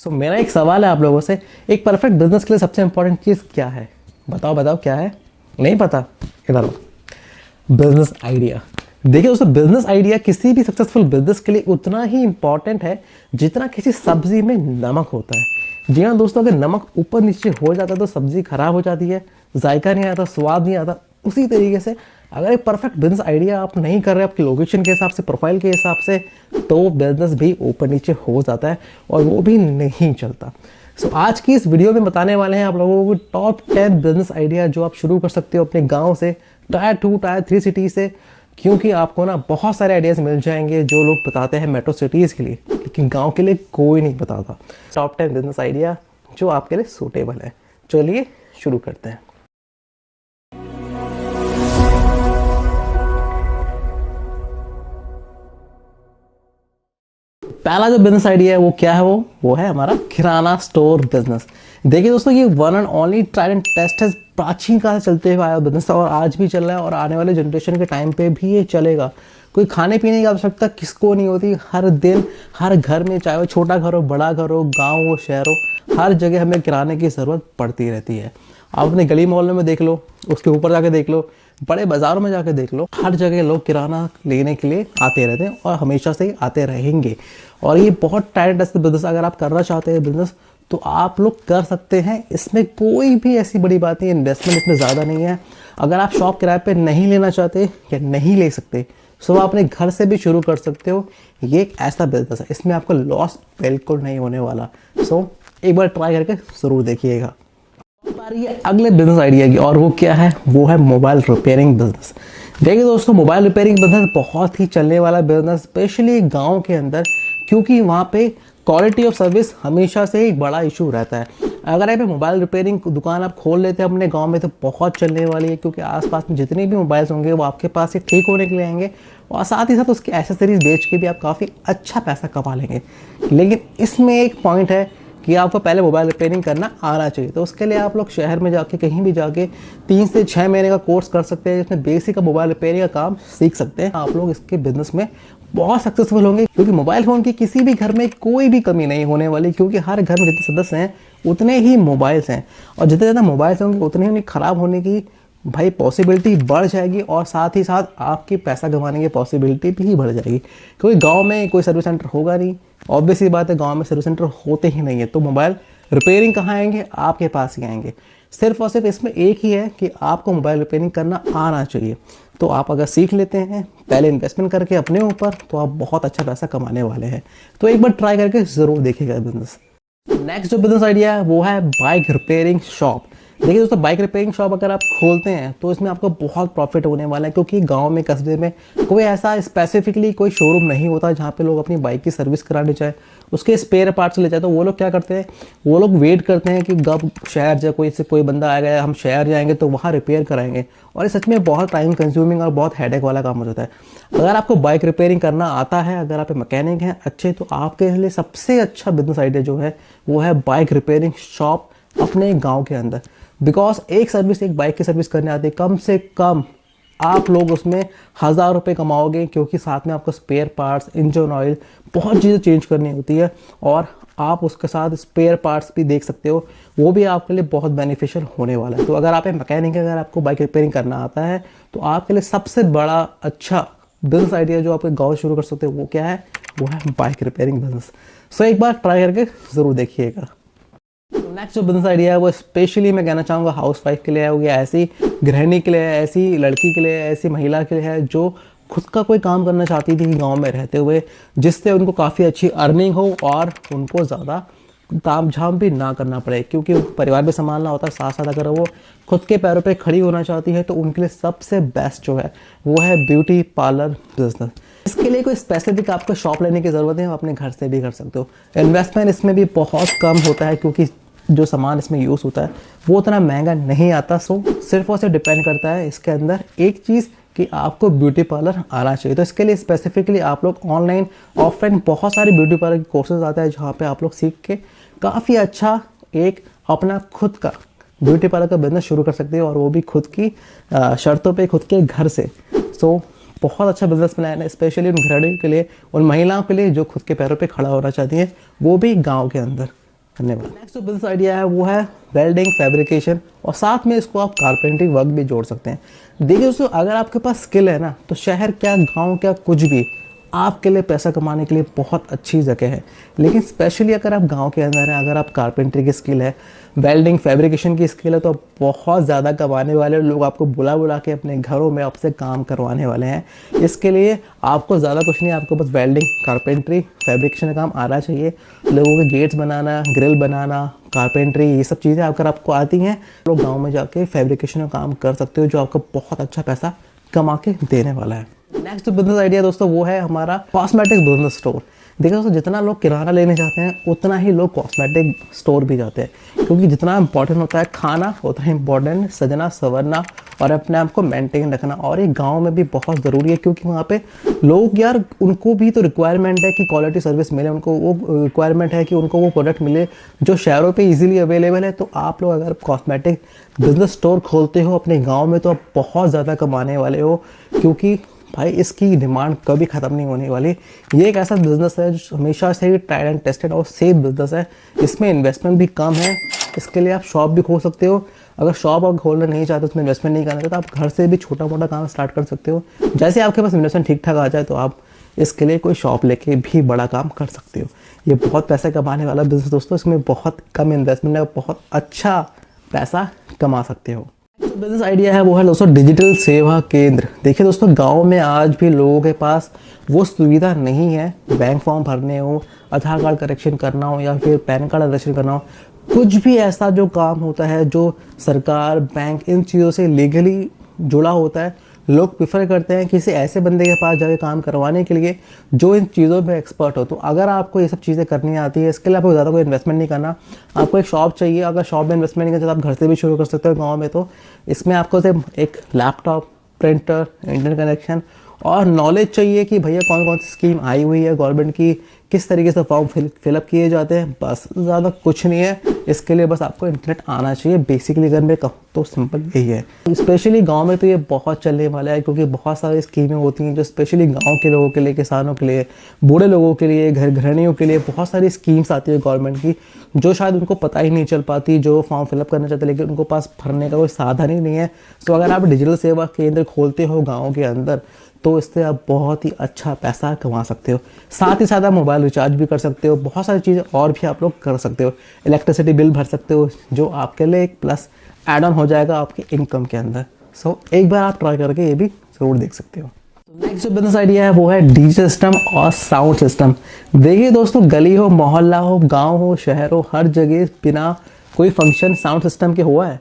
मेरा एक सवाल है आप लोगों से, एक परफेक्ट बिजनेस के लिए सबसे इंपॉर्टेंट चीज़ क्या है? बताओ बताओ क्या है? नहीं पता? इधर बिजनेस आइडिया। देखिए दोस्तों, बिजनेस आइडिया किसी भी सक्सेसफुल बिजनेस के लिए उतना ही इंपॉर्टेंट है जितना किसी सब्जी में नमक होता है। जी हाँ दोस्तों, अगर नमक ऊपर नीचे हो जाता है तो सब्जी खराब हो जाती है, जायका नहीं आता, स्वाद नहीं आता। उसी तरीके से अगर एक परफेक्ट बिजनेस आइडिया आप नहीं कर रहे आपकी लोकेशन के हिसाब से, प्रोफाइल के हिसाब से, तो बिजनेस भी ऊपर नीचे हो जाता है और वो भी नहीं चलता। आज की इस वीडियो में बताने वाले हैं आप लोगों को टॉप 10 बिजनेस आइडिया जो आप शुरू कर सकते हो अपने गांव से, टायर 2 टायर 3 सिटी से। क्योंकि आपको ना बहुत सारे आइडियाज़ मिल जाएंगे जो लोग बताते हैं मेट्रो सिटीज़ के लिए, लेकिन गांव के लिए कोई नहीं बताता। टॉप 10 बिजनेस आइडिया जो आपके लिए सूटेबल है। चलिए शुरू करते हैं। पहला जो बिजनेस आइडिया है वो क्या है? वो है हमारा किराना स्टोर बिजनेस। देखिए दोस्तों, ये one and only tried and test है, प्राचीन काल से चलते हुए आया बिजनेस और आज भी चल रहा है और आने वाले जनरेशन के टाइम पे भी ये चलेगा। कोई खाने पीने की आवश्यकता किसको नहीं होती। हर दिन हर घर में, चाहे वो छोटा घर हो, बड़ा घर हो, गाँव हो, शहर हो, हर जगह हमें किराने की ज़रूरत पड़ती रहती है। आप अपने गली मोहल्ले में देख लो, उसके ऊपर जाके देख लो, बड़े बाजारों में जाके देख लो, हर जगह लोग किराना लेने के लिए आते रहते हैं और हमेशा से ही आते रहेंगे। और ये बहुत टाइट बिजनेस, अगर आप करना चाहते हैं बिजनेस तो आप लोग कर सकते हैं। इसमें कोई भी ऐसी बड़ी बात नहीं है, इन्वेस्टमेंट इसमें ज़्यादा नहीं है। अगर आप शॉप किराए पे नहीं लेना चाहते या नहीं ले सकते तो आप अपने घर से भी शुरू कर सकते हो। ये एक ऐसा बिजनेस है, इसमें आपको लॉस बिल्कुल नहीं होने वाला। एक बार ट्राई करके ज़रूर देखिएगा। ये अगले बिजनेस आइडिया की, और वो क्या है? वो है मोबाइल रिपेयरिंग बिजनेस। देखिए दोस्तों, मोबाइल रिपेयरिंग बिजनेस बहुत ही चलने वाला बिजनेस, स्पेशली गांव के अंदर, क्योंकि वहाँ पे क्वालिटी ऑफ सर्विस हमेशा से एक बड़ा इशू रहता है। अगर आप मोबाइल रिपेयरिंग दुकान आप खोल लेते हैं अपने गांव में तो बहुत चलने वाली है, क्योंकि आसपास में जितने भी मोबाइल्स होंगे वो आपके पास से ठीक होने के लिए आएंगे और साथ ही साथ उसकी एसेसरीज बेच के भी आप काफ़ी अच्छा पैसा कमा लेंगे। लेकिन इसमें एक पॉइंट है कि आपको पहले मोबाइल रिपेयरिंग करना आना चाहिए। तो उसके लिए आप लोग शहर में जाके, कहीं भी जाके 3 से 6 महीने का कोर्स कर सकते हैं, जिसमें बेसिक का मोबाइल रिपेयरिंग का काम सीख सकते हैं। आप लोग इसके बिजनेस में बहुत सक्सेसफुल होंगे, क्योंकि मोबाइल फ़ोन की किसी भी घर में कोई भी कमी नहीं होने वाली, क्योंकि हर घर में जितने सदस्य हैं उतने ही मोबाइल्स हैं और जितने ज़्यादा मोबाइल्स होंगे उतने ही ख़राब होने की भाई पॉसिबिलिटी बढ़ जाएगी और साथ ही साथ आपकी पैसा कमाने की पॉसिबिलिटी भी बढ़ जाएगी। क्योंकि गांव में कोई सर्विस सेंटर होगा नहीं, ऑब्वियस सी बात है, गांव में सर्विस सेंटर होते ही नहीं है, तो मोबाइल रिपेयरिंग कहाँ आएंगे? आपके पास ही आएंगे। सिर्फ और सिर्फ इसमें एक ही है कि आपको मोबाइल रिपेयरिंग करना आना चाहिए। तो आप अगर सीख लेते हैं पहले इन्वेस्टमेंट करके अपने ऊपर, तो आप बहुत अच्छा पैसा कमाने वाले हैं। तो एक बार ट्राई करके ज़रूर देखिएगा बिजनेस। नेक्स्ट जो बिजनेस आइडिया है वो है बाइक रिपेयरिंग शॉप। देखिए दोस्तों, बाइक रिपेयरिंग शॉप अगर आप खोलते हैं तो इसमें आपको बहुत प्रॉफिट होने वाला है, क्योंकि गांव में, कस्बे में कोई ऐसा स्पेसिफिकली कोई शोरूम नहीं होता जहां पे लोग अपनी बाइक की सर्विस कराने चाहे, उसके स्पेयर पार्ट्स ले जाए। तो वो लोग क्या करते हैं, वो लोग वेट करते हैं कि कब शहर जाए, कोई बंदा आएगा, हम शहर जाएंगे तो वहाँ रिपेयर कराएंगे। और ये सच में बहुत टाइम कंज्यूमिंग और बहुत हेडेक वाला काम हो जाता है। अगर आपको बाइक रिपेयरिंग करना आता है, अगर आप मैकेनिक हैं अच्छे, तो आपके लिए सबसे अच्छा बिजनेस आइडिया जो है वो है बाइक रिपेयरिंग शॉप अपने गाँव के अंदर। बिकॉज एक बाइक की सर्विस करने आती है, कम से कम आप लोग उसमें 1000 रुपये कमाओगे, क्योंकि साथ में आपको स्पेयर पार्ट्स, इंजन ऑयल, बहुत चीज़ें चेंज करनी होती है और आप उसके साथ स्पेयर पार्ट्स भी देख सकते हो, वो भी आपके लिए बहुत बेनिफिशियल होने वाला है। तो अगर आप एक मैकेनिक, अगर आपको बाइक रिपेयरिंग करना आता है तो आपके लिए सबसे बड़ा अच्छा बिजनेस आइडिया जो आप गाँव शुरू कर सकते हो वो क्या है? वो है बाइक रिपेयरिंग बिजनेस। एक बार ट्राई करके ज़रूर देखिएगा। नेक्स्ट जो बिजनेस आइडिया है वो स्पेशली मैं कहना चाहूँगा हाउस वाइफ के लिए है, वो ऐसी गृहिणी के लिए है, ऐसी लड़की के लिए, ऐसी महिला के लिए है जो खुद का कोई काम करना चाहती थी गांव में रहते हुए, जिससे उनको काफ़ी अच्छी अर्निंग हो और उनको ज़्यादा ताम झाम भी ना करना पड़े, क्योंकि उनको परिवार भी संभालना होता है। साथ साथ अगर वो खुद के पैरों पे खड़ी होना चाहती है तो उनके लिए सबसे बेस्ट जो है वो है ब्यूटी पार्लर बिजनेस। इसके लिए कोई स्पेसिफिक आपको शॉप लेने की ज़रूरत है, आप अपने घर से भी कर सकते हो। इन्वेस्टमेंट इसमें भी बहुत कम होता है, क्योंकि जो सामान इसमें यूज़ होता है वो उतना महंगा नहीं आता। सिर्फ और सिर्फ डिपेंड करता है इसके अंदर एक चीज़ कि आपको ब्यूटी पार्लर आना चाहिए। तो इसके लिए स्पेसिफिकली आप लोग ऑनलाइन ऑफलाइन बहुत सारे ब्यूटी पार्लर के कोर्सेज आते हैं, जहाँ पे आप लोग सीख के काफ़ी अच्छा एक अपना खुद का ब्यूटी पार्लर का बिजनेस शुरू कर सकते हो, और वो भी खुद की शर्तों पे, खुद के घर से। बहुत अच्छा बिजनेस प्लान है, स्पेशली उन गृहिणियों के लिए, उन महिलाओं के लिए जो खुद के पैरों पे खड़ा होना चाहती हैं, वो भी गांव के अंदर। धन्यवाद। नेक्स्ट जो बिजनेस आइडिया है वो है वेल्डिंग, फैब्रिकेशन, और साथ में इसको आप कारपेंटरिंग वर्क भी जोड़ सकते हैं। देखिए दोस्तों, अगर आपके पास स्किल है ना, तो शहर क्या, गांव क्या, कुछ भी आपके लिए पैसा कमाने के लिए बहुत अच्छी जगह है। लेकिन स्पेशली अगर आप गांव के अंदर हैं, अगर आप कारपेंटरी की स्किल है, वेल्डिंग, फैब्रिकेशन की स्किल है, तो आप बहुत ज़्यादा कमाने वाले लोग आपको बुला बुला के अपने घरों में आपसे काम करवाने वाले हैं। इसके लिए आपको ज़्यादा कुछ नहीं, आपको बस वेल्डिंग, कारपेंट्री, फैब्रिकेशन का काम आना चाहिए। लोगों के गेट्स बनाना, ग्रिल बनाना, कारपेंट्री, ये सब चीज़ें अगर आपको आती हैं, लोग गाँव में जाके फैब्रिकेशन का काम कर सकते हो, जो आपको बहुत अच्छा पैसा कमा के देने वाला है। नेक्स्ट बिजनेस आइडिया दोस्तों वो है हमारा कॉस्मेटिक बिजनेस स्टोर। देखिए दोस्तों, जितना लोग किराना लेने जाते हैं उतना ही लोग कॉस्मेटिक स्टोर भी जाते हैं, क्योंकि जितना इंपॉर्टेंट होता है खाना, उतना ही इंपॉर्टेंट सजना संवरना और अपने आप को मेंटेन रखना। और ये गांव में भी बहुत ज़रूरी है, क्योंकि वहाँ पे लोग यार, उनको भी तो रिक्वायरमेंट है कि क्वालिटी सर्विस मिले, उनको वो रिक्वायरमेंट है कि उनको वो प्रोडक्ट मिले जो शहरों पे इजीली अवेलेबल है। तो आप लोग अगर कॉस्मेटिक बिजनेस स्टोर खोलते हो अपने गाँव में, तो आप बहुत ज़्यादा कमाने वाले हो, क्योंकि भाई इसकी डिमांड कभी ख़त्म नहीं होने वाली। ये एक ऐसा बिज़नेस है जो हमेशा से ही ट्राइड एंड टेस्टेड और सेफ बिज़नेस है। इसमें इन्वेस्टमेंट भी कम है। इसके लिए आप शॉप भी खोल सकते हो। अगर शॉप आप खोलना नहीं चाहते, उसमें इन्वेस्टमेंट नहीं करना चाहते, तो आप घर से भी छोटा मोटा काम स्टार्ट कर सकते हो। जैसे आपके पास इन्वेस्टमेंट ठीक ठाक आ जाए, तो आप इसके लिए कोई शॉप लेके भी बड़ा काम कर सकते हो। ये बहुत पैसा कमाने वाला बिज़नेस दोस्तों, इसमें बहुत कम इन्वेस्टमेंट है, बहुत अच्छा पैसा कमा सकते हो। जो बिजनेस आइडिया है वो है दोस्तों डिजिटल सेवा केंद्र। देखिए दोस्तों, गांव में आज भी लोगों के पास वो सुविधा नहीं है। बैंक फॉर्म भरने हो, आधार कार्ड करेक्शन करना हो, या फिर पैन कार्ड करेक्शन करना हो, कुछ भी ऐसा जो काम होता है जो सरकार, बैंक, इन चीज़ों से लीगली जुड़ा होता है, लोग प्रेफर करते हैं किसी ऐसे बंदे के पास जाके काम करवाने के लिए जो इन चीज़ों में एक्सपर्ट हो। तो अगर आपको ये सब चीज़ें करनी आती है, इसके लिए आपको ज़्यादा कोई इन्वेस्टमेंट नहीं करना। आपको एक शॉप चाहिए, अगर शॉप में इन्वेस्टमेंट नहीं करना, तो आप घर से भी शुरू कर सकते हो गाँव में। तो इसमें आपको सिर्फ एक लैपटॉप, प्रिंटर, इंटरनेट कनेक्शन और नॉलेज चाहिए कि भैया कौन कौन सी स्कीम आई हुई है गवर्नमेंट की, किस तरीके से फॉर्म फिलअप किए जाते हैं, बस ज़्यादा कुछ नहीं है। इसके लिए बस आपको इंटरनेट आना चाहिए। बेसिकली अगर मैं कहूँ तो सिंपल यही है। स्पेशली गांव में तो ये बहुत चलने वाला है, क्योंकि बहुत सारी स्कीमें होती हैं जो स्पेशली गांव के लोगों के लिए, किसानों के लिए, बूढ़े लोगों के लिए, गृहिणियों के लिए बहुत सारी स्कीम्स आती है गवर्नमेंट की, जो शायद उनको पता ही नहीं चल पाती, जो फॉर्म फिलअप करना चाहते लेकिन उनको पास भरने का कोई साधन ही नहीं है। तो अगर आप डिजिटल सेवा केंद्र खोलते हो गाँव के अंदर, तो इससे आप बहुत ही अच्छा पैसा कमा सकते हो। साथ ही साथ आप मोबाइल रिचार्ज भी कर सकते हो, बहुत सारी चीज़ें और भी आप लोग कर सकते हो। इलेक्ट्रिसिटी बिल भर सकते हो, जो आपके लिए एक प्लस एड ऑन हो जाएगा आपके इनकम के अंदर। सो एक बार आप ट्राई करके ये भी ज़रूर देख सकते हो। नेक्स्ट जो बिजनेस आइडिया है वो है डीजे सिस्टम और साउंड सिस्टम। देखिए दोस्तों, गली हो, मोहल्ला हो, गाँव हो, शहर हो, हर जगह बिना कोई फंक्शन साउंड सिस्टम के हुआ है?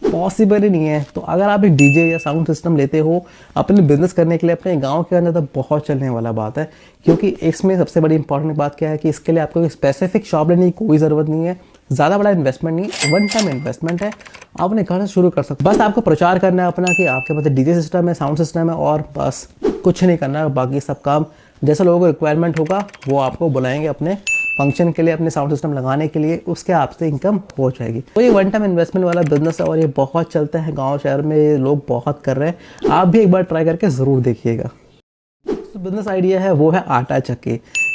पॉसिबल ही नहीं है। तो अगर आप एक डीजे या साउंड सिस्टम लेते हो अपने बिजनेस करने के लिए अपने गांव के अंदर, तो बहुत चलने वाला बात है। क्योंकि इसमें सबसे बड़ी इंपॉर्टेंट बात क्या है कि इसके लिए आपको स्पेसिफिक शॉप लेने की कोई ज़रूरत नहीं है, ज़्यादा बड़ा इन्वेस्टमेंट नहीं, वन टाइम इन्वेस्टमेंट है। आप अपने घर से शुरू कर सकते, बस आपको प्रचार करना है अपना कि आपके पास डीजे सिस्टम है, साउंड सिस्टम है, और बस कुछ नहीं करना है। बाकी सब काम जैसा लोगों को रिक्वायरमेंट होगा वो आपको बुलाएंगे अपने फंक्शन के लिए, अपने साउंड सिस्टम लगाने के लिए, उसके आपसे इनकम हो जाएगी। तो ये वन टाइम इन्वेस्टमेंट वाला बिजनेस है और ये बहुत चलता है गांव शहर में, ये लोग बहुत कर रहे हैं। आप भी एक बार ट्राई करके ज़रूर देखिएगा। तो बिजनेस आइडिया है वो है आटा चक्की।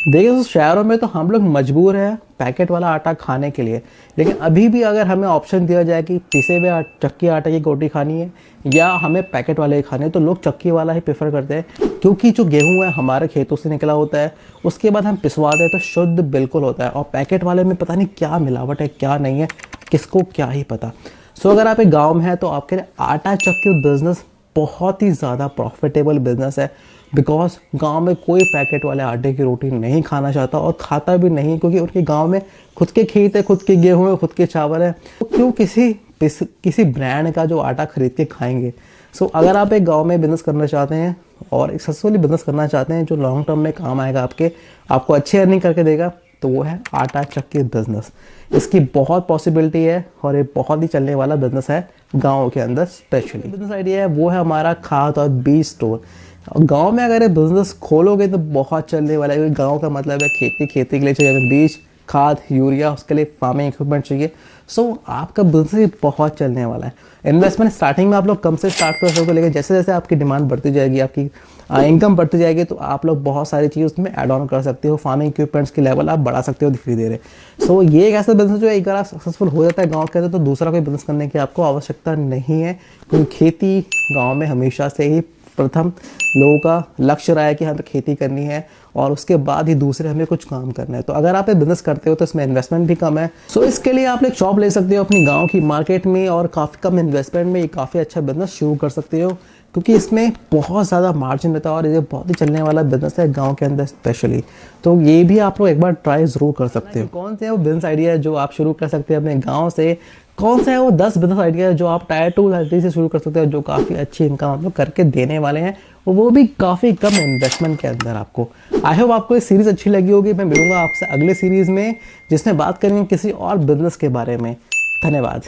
देखिए तो शहरों में तो हम लोग मजबूर हैं पैकेट वाला आटा खाने के लिए, लेकिन अभी भी अगर हमें ऑप्शन दिया जाए कि पिसे हुए चक्की आटा की रोटी खानी है या हमें पैकेट वाले खाने, तो लोग चक्की वाला ही प्रेफर करते हैं। क्योंकि जो गेहूं है हमारे खेतों से निकला होता है, उसके बाद हम पिसवाते हैं तो शुद्ध बिल्कुल होता है। और पैकेट वाले में पता नहीं क्या मिलावट है, क्या नहीं है, किसको क्या ही पता। सो अगर आप एक गाँव में हैं तो आपके लिए आटा चक्की बिजनेस बहुत ही ज़्यादा प्रॉफिटेबल बिजनेस है। बिकॉज गांव में कोई पैकेट वाले आटे की रोटी नहीं खाना चाहता और खाता भी नहीं, क्योंकि उनके गांव में खुद के खेत है, खुद के गेहूं है, खुद के चावल है, तो क्यों किसी ब्रांड का जो आटा खरीद के खाएंगे। सो अगर आप एक गांव में बिजनेस करना चाहते हैं और एक सक्सेसफुली बिजनेस करना चाहते हैं जो लॉन्ग टर्म में काम आएगा, आपको अच्छी अर्निंग करके देगा, तो वो है आटा चक्की बिजनेस। इसकी बहुत पॉसिबिलिटी है और ये बहुत ही चलने वाला बिजनेस है गाँव के अंदर। स्पेशली बिजनेस आइडिया है वो है हमारा खाद और बीज स्टोर। गांव में अगर ये बिजनेस खोलोगे तो बहुत चलने वाला है, क्योंकि गांव का मतलब है खेती, खेती के लिए चाहिए हमें बीज, खाद, यूरिया, उसके लिए फार्मिंग इक्विपमेंट चाहिए। सो आपका बिजनेस बहुत चलने वाला है। इन्वेस्टमेंट स्टार्टिंग में आप लोग कम से स्टार्ट कर सकते हो, लेकिन जैसे जैसे आपकी डिमांड बढ़ती जाएगी, आपकी इनकम बढ़ती जाएगी, तो आप लोग बहुत सारी चीज़ उसमें ऐड ऑन कर सकते हो। फार्मिंग इक्विपमेंट्स की लेवल आप बढ़ा सकते हो धीरे धीरे। सो ये एक ऐसा बिजनेस जो एक बार आप सक्सेसफुल हो जाता है गाँव के अंदर, तो दूसरा कोई बिजनेस करने की आपको आवश्यकता नहीं है, क्योंकि खेती गाँव में हमेशा से ही प्रथम लोगों का लक्ष्य रहा है कि हमें खेती करनी है और उसके बाद ही दूसरे हमें कुछ काम करना है। तो अगर आप ये बिजनेस करते हो तो इसमें इन्वेस्टमेंट भी कम है। सो इसके लिए आप एक शॉप ले सकते हो अपनी गांव की मार्केट में और काफ़ी कम इन्वेस्टमेंट में ये काफ़ी अच्छा बिजनेस शुरू कर सकते हो, क्योंकि इसमें बहुत ज़्यादा मार्जिन रहता है और ये बहुत ही चलने वाला बिजनेस है गाँव के अंदर स्पेशली। तो ये भी आप लोग एक बार ट्राई ज़रूर कर सकते हो। कौन से वो बिजनेस आइडिया है जो आप शुरू कर सकते हैं अपने गाँव से, कौन सा है वो 10 बिजनेस आइडिया जो आप टायर 2 सिटी से शुरू कर सकते हो, जो काफ़ी अच्छी इनकम आप लोग करके देने वाले हैं, वो भी काफ़ी कम इन्वेस्टमेंट के अंदर आपको। आई होप आपको ये सीरीज़ अच्छी लगी होगी। मैं मिलूंगा आपसे अगले सीरीज़ में, जिसमें बात करेंगे किसी और बिजनेस के बारे में। धन्यवाद।